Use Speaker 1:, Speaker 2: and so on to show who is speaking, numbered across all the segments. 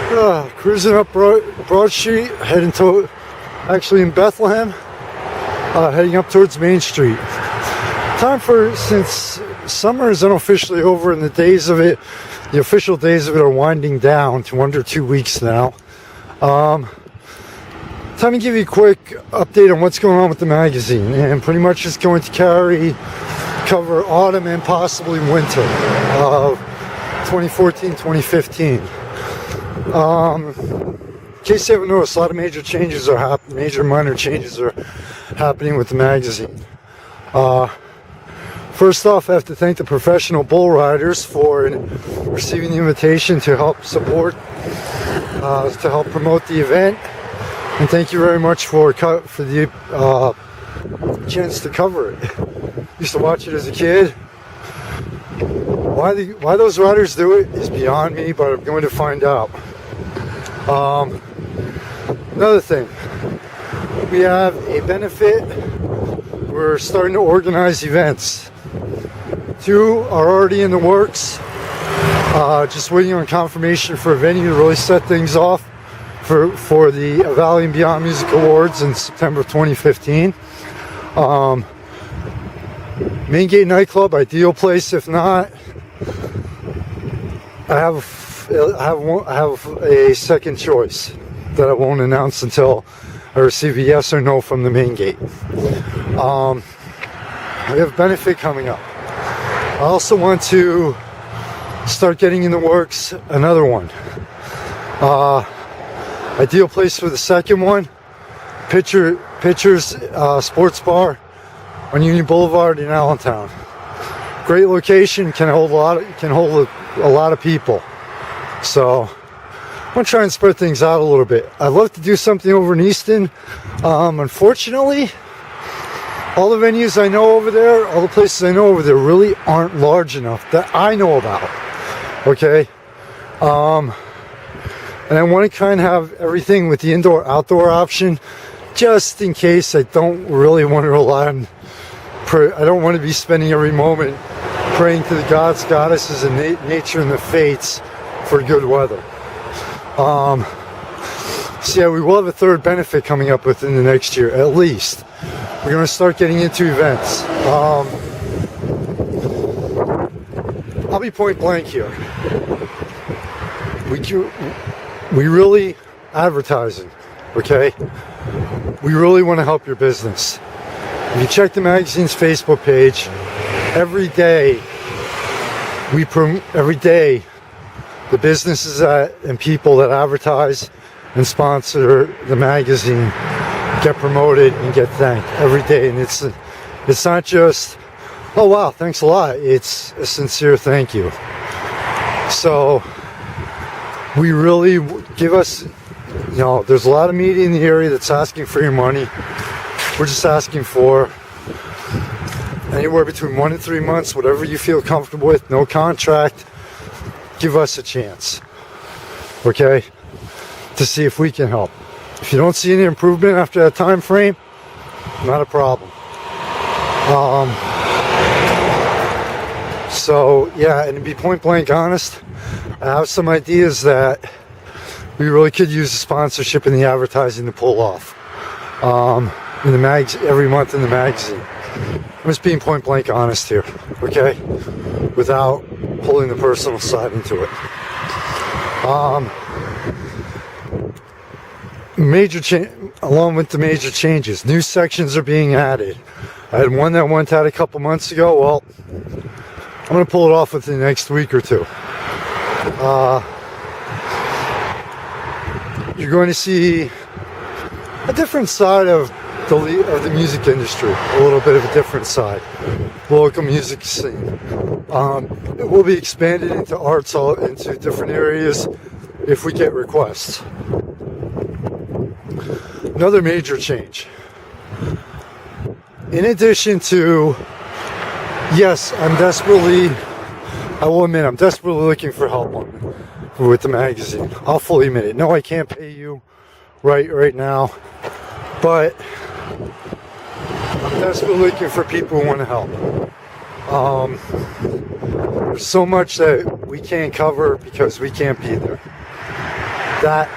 Speaker 1: Cruising up Broad Street, heading to, actually in Bethlehem, heading up towards Main Street. Since summer is unofficially over and the official days of it are winding down to under 2 weeks now. Time to give you a quick update on what's going on with the magazine, and pretty much it's going to cover autumn and possibly winter of 2014-2015. In case you haven't noticed, a lot of major minor changes are happening with the magazine. First off, I have to thank the professional bull riders for receiving the invitation to help promote the event, and thank you very much for the chance to cover it. Used to watch it as a kid. Why those riders do it is beyond me, but I'm going to find out. Another thing, we have a benefit. We're starting to organize events. 2 are already in the works. Just waiting on confirmation for a venue to really set things off for the Valley and Beyond Music Awards in September 2015. Main Gate Nightclub, ideal place. If not, I have a second choice that I won't announce until I receive a yes or no from the Main Gate. We have a benefit coming up. I also want to start getting in the works another one. Ideal place for the second one, Pitchers Sports Bar on Union Boulevard in Allentown. Great location, can hold a lot of people. So I'm gonna try and spread things out a little bit. I'd love to do something over in Easton. Unfortunately, all the venues I know over there, all the places I know over there really aren't large enough that I know about. Okay? And I want to kind of have everything with the indoor-outdoor option, just in case I don't really want to rely on I don't want to be spending every moment praying to the gods, goddesses, and nature and the fates for good weather. So yeah, we will have a third benefit coming up within the next year, at least. We're going to start getting into events. I'll be point blank here. We really, advertising, okay? We really want to help your business. If you check the magazine's Facebook page, every day the businesses and people that advertise and sponsor the magazine get promoted and get thanked every day. And it's not just, oh wow, thanks a lot. It's a sincere thank you. So we really give us, there's a lot of media in the area that's asking for your money. We're just asking for anywhere between 1 and 3 months, whatever you feel comfortable with, no contract. Give us a chance, okay, to see if we can help. If you don't see any improvement after that time frame, not a problem. So yeah, and to be point blank honest, I have some ideas that we really could use the sponsorship and the advertising to pull off in the every month in the magazine. I'm just being point blank honest here, okay, without pulling the personal side into it. Along with the major changes, new sections are being added. I had one that went out a couple months ago. Well, I'm going to pull it off within the next week or two. You're going to see a different side of the music industry, a little bit of a different side, local music scene. It will be expanded into arts, into different areas if we get requests. Another major change. In addition to, yes, I will admit I'm desperately looking for help with the magazine. I'll fully admit it. No, I can't pay you right now, but I'm desperately looking for people who want to help. There's so much that we can't cover because we can't be there. that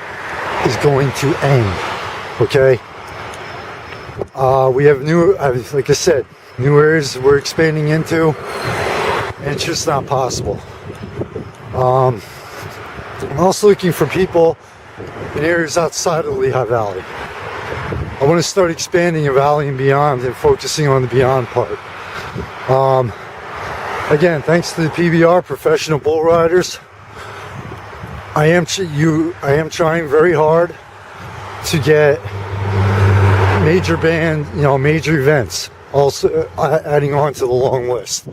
Speaker 1: is going to end. Okay? We have new, like I said, new areas we're expanding into, and it's just not possible. I'm also looking for people in areas outside of the Lehigh Valley. I want to start expanding a valley and beyond and focusing on the beyond part. Again, thanks to the PBR, Professional Bull Riders, I am trying very hard to get major major events, also adding on to the long list,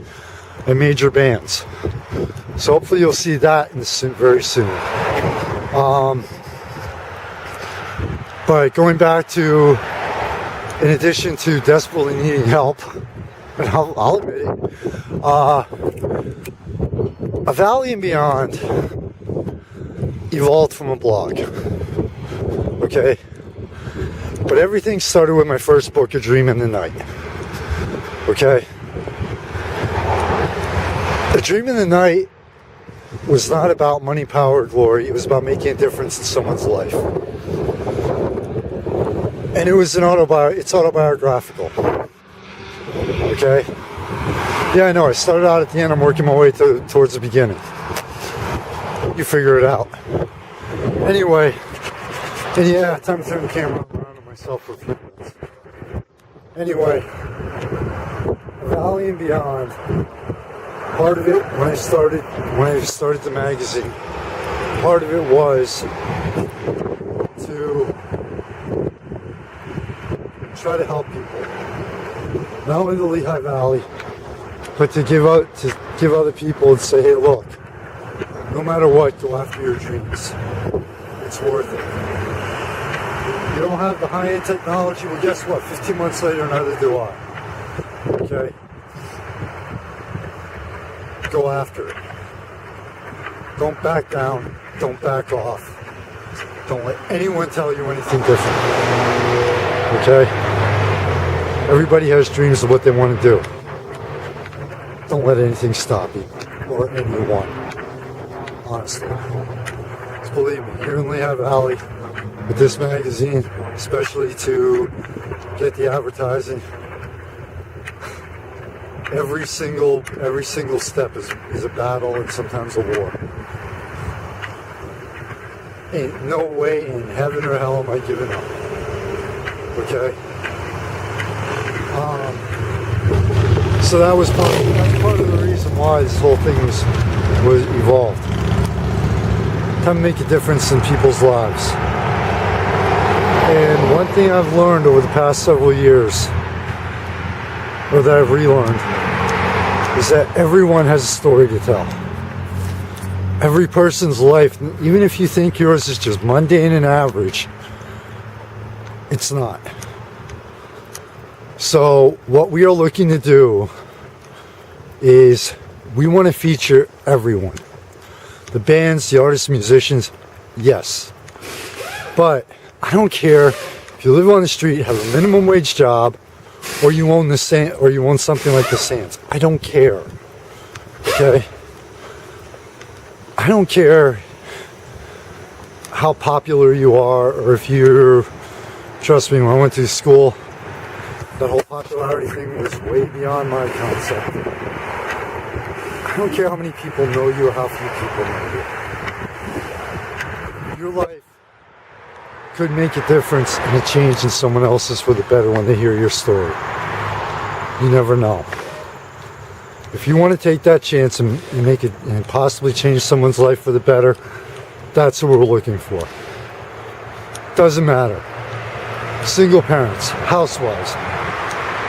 Speaker 1: and major bands. So hopefully you'll see that very soon. But going back to, in addition to desperately needing help, and I'll admit it, A Valley and Beyond evolved from a blog. Okay? But everything started with my first book, A Dream in the Night. Okay? A Dream in the Night was not about money, power, or glory. It was about making a difference in someone's life. And it was it's autobiographical. Okay? Yeah, I know. I started out at the end. I'm working my way towards the beginning. You figure it out. Anyway, and yeah, time to turn the camera around on myself for a few minutes. Anyway, Valley and Beyond. Part of it, when I started the magazine, part of it was to try to help people, not only the Lehigh Valley, but to give other people and say, hey, look, no matter what, go after your dreams. It's worth it. You don't have the high-end technology, well, guess what? 15 months later, neither do I. Okay? Go after it. Don't back down. Don't back off. Don't let anyone tell you anything different. Okay? Everybody has dreams of what they want to do. Don't let anything stop you or anyone. Honestly. Just believe me, here in Lehigh Valley, with this magazine, especially to get the advertising, every single step is a battle and sometimes a war. Ain't no way in heaven or hell am I giving up. Okay? So that's part of the reason why this whole thing was evolved. Time to make a difference in people's lives. And one thing I've learned over the past several years, or that I've relearned, is that everyone has a story to tell. Every person's life, even if you think yours is just mundane and average, it's not. So what we are looking to do is we want to feature everyone. The bands, the artists, musicians, yes. But I don't care if you live on the street, have a minimum wage job, or you own something like the Sands. I don't care. Okay? I don't care how popular you are, or if you're, trust me, when I went to school, that whole popularity thing was way beyond my concept. I don't care how many people know you or how few people know you. Your life could make a difference and a change in someone else's for the better when they hear your story. You never know. If you want to take that chance and make it and possibly change someone's life for the better, that's what we're looking for. Doesn't matter. Single parents, housewives,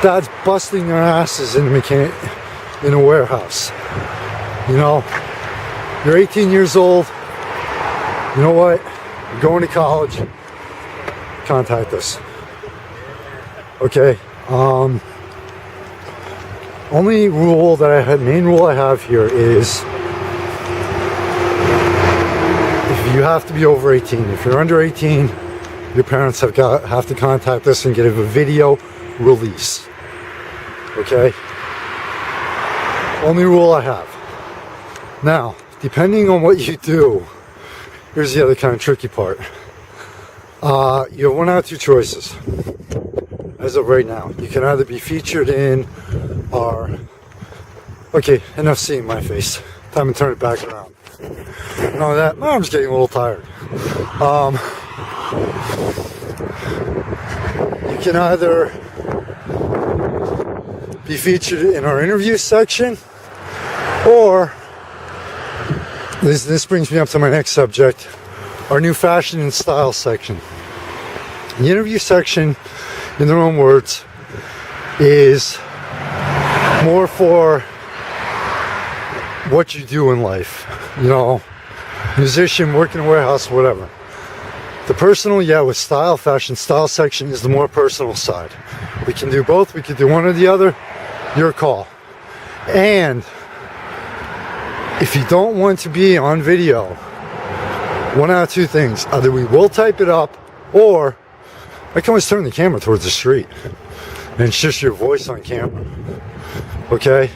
Speaker 1: dads busting their asses in a warehouse. You know, you're 18 years old. You know what? You're going to college. Contact us. Okay. Only rule that main rule I have here is if you have to be over 18. If you're under 18, your parents have to contact us and get a video release. Okay? Only rule I have. Now, depending on what you do, here's the other kind of tricky part. You have one out of two choices. As of right now, you can either be featured in our... Okay, enough seeing my face. Time to turn it back around. No, that my arm's getting a little tired. You can either be featured in our interview section, or this brings me up to my next subject, our new fashion and style section. The interview section, in their own words, is more for what you do in life. You know, musician, working in a warehouse, whatever. The personal, yeah, with style, fashion style section is the more personal side. We can do both, we can do one or the other, your call. And if you don't want to be on video, one out of two things. Either we will type it up, or I can always turn the camera towards the street and it's just your voice on camera. Okay?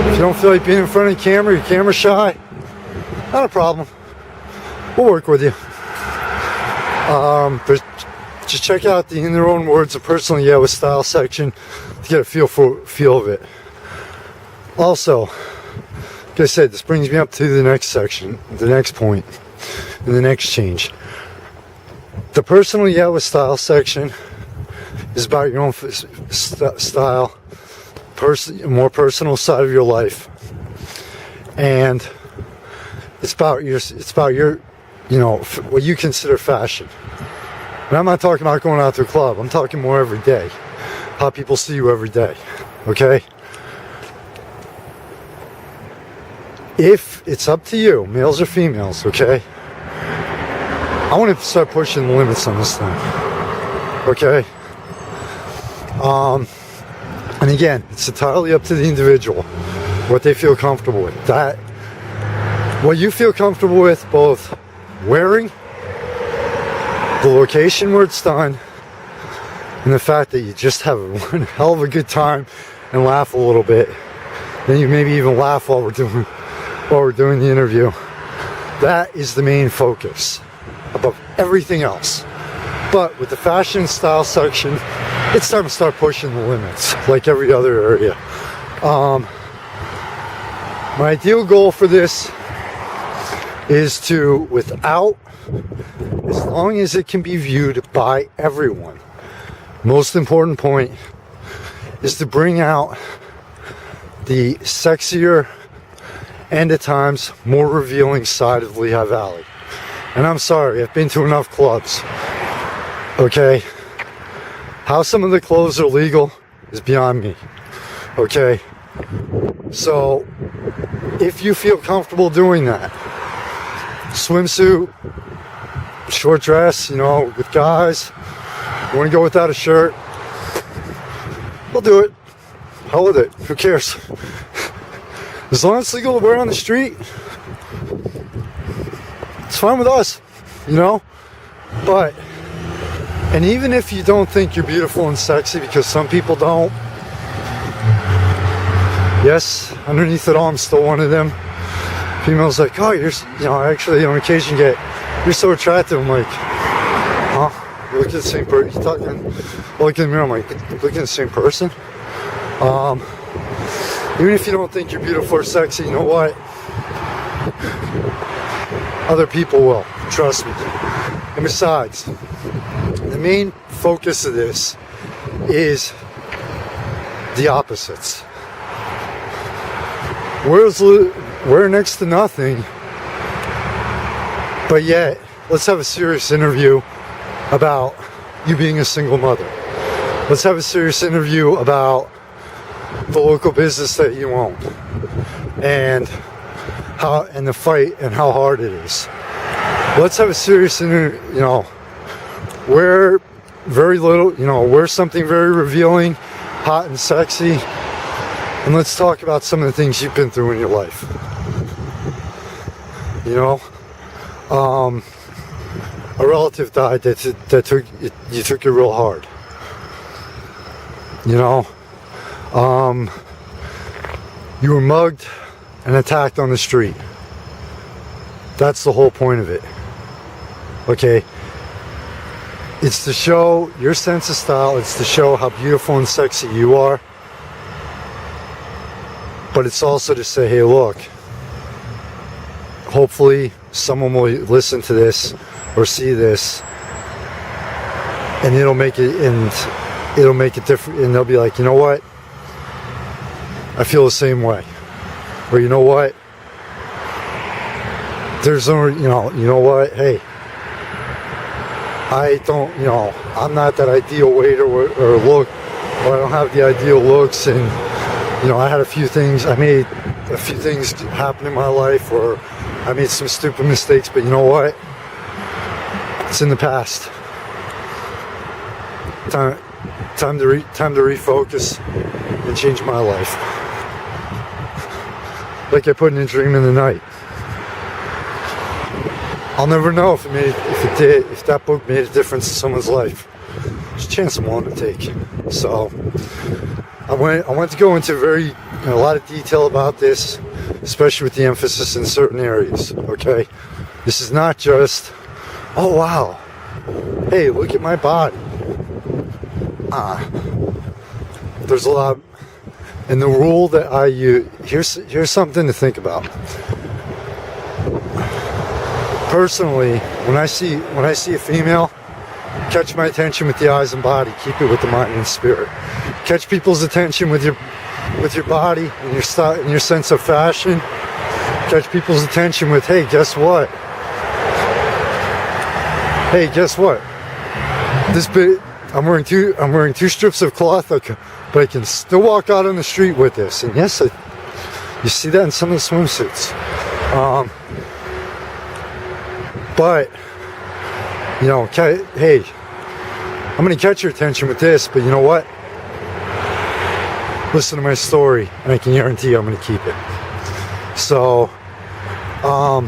Speaker 1: If you don't feel like being in front of the camera, you're camera shy, not a problem. We'll work with you. Just check out the In Their Own Words, the personal, yeah, with style section to get a feel of it. Also, like I said, this brings me up to the next section, the next point, and the next change. The personal, yeah, with style section is about your own style, more personal side of your life, and it's about your, you know, what you consider fashion. And I'm not talking about going out to a club. I'm talking more every day, how people see you every day. Okay. If it's up to you, males or females, okay, I want to start pushing the limits on this thing. Okay. And again, it's entirely up to the individual, what they feel comfortable with. That, what you feel comfortable with, both wearing, the location where it's done, and the fact that you just have one hell of a good time and laugh a little bit. Then you maybe even laugh while we're doing the interview. That is the main focus above everything else. But with the fashion and style section, it's time to start pushing the limits, like every other area. My ideal goal for this is to, without, as long as it can be viewed by everyone, most important point is to bring out the sexier and at times more revealing side of Lehigh Valley. And I'm sorry, I've been to enough clubs. Okay? How some of the clothes are legal is beyond me. Okay? So, if you feel comfortable doing that, swimsuit, short dress, you know, with guys, you want to go without a shirt, we'll do it. Hell with it. Who cares? As long as it's legal to wear on the street, it's fine with us, you know? But, and even if you don't think you're beautiful and sexy, because some people don't, yes, underneath it all, I'm still one of them. Females like, oh, you're, you know, I actually on occasion get, you're so attractive. I'm like, huh? You look at the same person. You talking? I look in the mirror. I'm like, you look at the same person. Even if you don't think you're beautiful or sexy, you know what? Other people will. Trust me. And besides, the main focus of this is the opposites. We're next to nothing, but yet, let's have a serious interview about you being a single mother. Let's have a serious interview about the local business that you own, and the fight and how hard it is. Let's have a serious interview, you know, wear very little, you know, wear something very revealing, hot and sexy, and let's talk about some of the things you've been through in your life. You know, a relative died that took it real hard. You know, you were mugged and attacked on the street. That's the whole point of it. Okay? It's to show your sense of style. It's to show how beautiful and sexy you are. But it's also to say, hey, look, hopefully someone will listen to this or see this, and it'll make it different, and they'll be like, you know what? I feel the same way. Or you know what? There's no, you know what? Hey, I don't, I'm not that ideal weight or look, or I don't have the ideal looks, and I made a few things happen in my life, or I made some stupid mistakes, but you know what? It's in the past. Time to refocus and change my life. Like I put in a dream in the night. I'll never know if that book made a difference in someone's life. There's a chance I'm willing to take. So I want to go into a lot of detail about this, especially with the emphasis in certain areas. Okay, this is not just, oh wow, hey, look at my body. There's a lot, and the rule that I use, here's something to think about. Personally, when I see a female, catch my attention with the eyes and body, keep it with the mind and spirit. Catch people's attention with your body and your style and your sense of fashion. Catch people's attention with, hey, guess what? Hey, guess what? I'm wearing two strips of cloth, but I can still walk out on the street with this. And yes, you see that in some of the swimsuits. But hey, I'm gonna catch your attention with this, but you know what? Listen to my story, and I can guarantee you I'm gonna keep it. So, a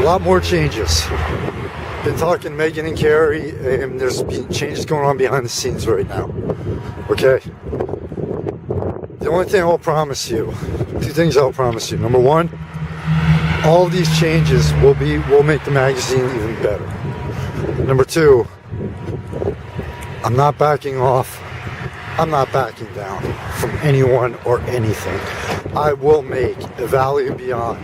Speaker 1: lot more changes. Been talking Meghan and Carrie, and there's changes going on behind the scenes right now. Okay? The only thing I'll promise you, two things I'll promise you. Number one, all of these changes will make the magazine even better. Number two, I'm not backing off. I'm not backing down from anyone or anything. I will make A Valley and Beyond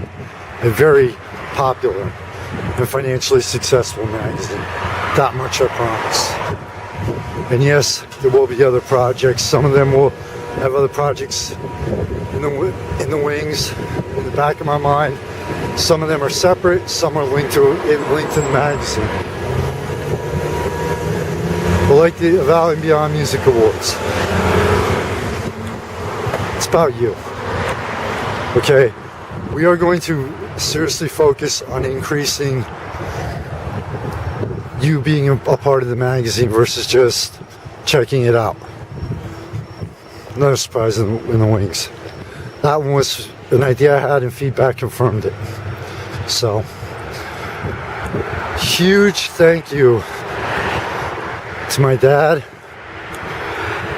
Speaker 1: a very popular and financially successful magazine. That much I promise. And yes, there will be other projects. Some of them will have other projects in the wings, in the back of my mind. Some of them are separate. Some are linked to the magazine. But like the Valley and Beyond Music Awards, it's about you. Okay, we are going to seriously focus on increasing you being a part of the magazine versus just checking it out. Another surprise in the wings. That one was an idea I had, and feedback confirmed it. So, huge thank you to my dad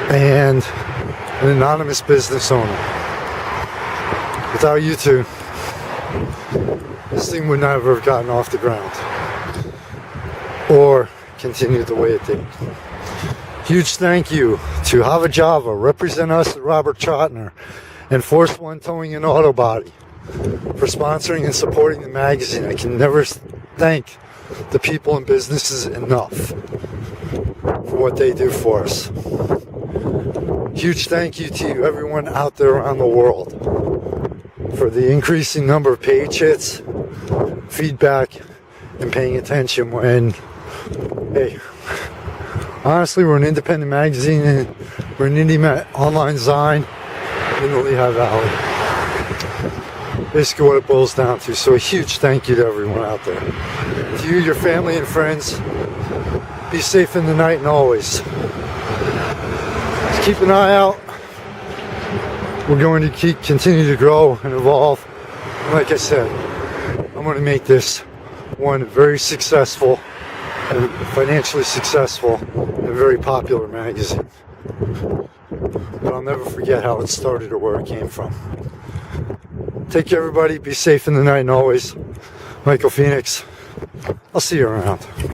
Speaker 1: and an anonymous business owner. Without you two, this thing would never have gotten off the ground or continued the way it did. Huge thank you to Hava Java, Represent Us at Robert Trotner, and Force One Towing and Auto Body for sponsoring and supporting the magazine. I can never thank the people and businesses enough for what they do for us. Huge thank you to everyone out there around the world for the increasing number of page hits, feedback, and paying attention when, hey, honestly, we're an independent magazine and we're an indie online zine in the Lehigh Valley. Basically what it boils down to. So a huge thank you to everyone out there. To you, your family, and friends. Be safe in the night and always. Just keep an eye out. We're going to continue to grow and evolve. And like I said, I'm going to make this one very successful and financially successful and very popular magazine. but I'll never forget how it started or where it came from. Take care, everybody. Be safe in the night and always. Michael Phoenix. I'll see you around.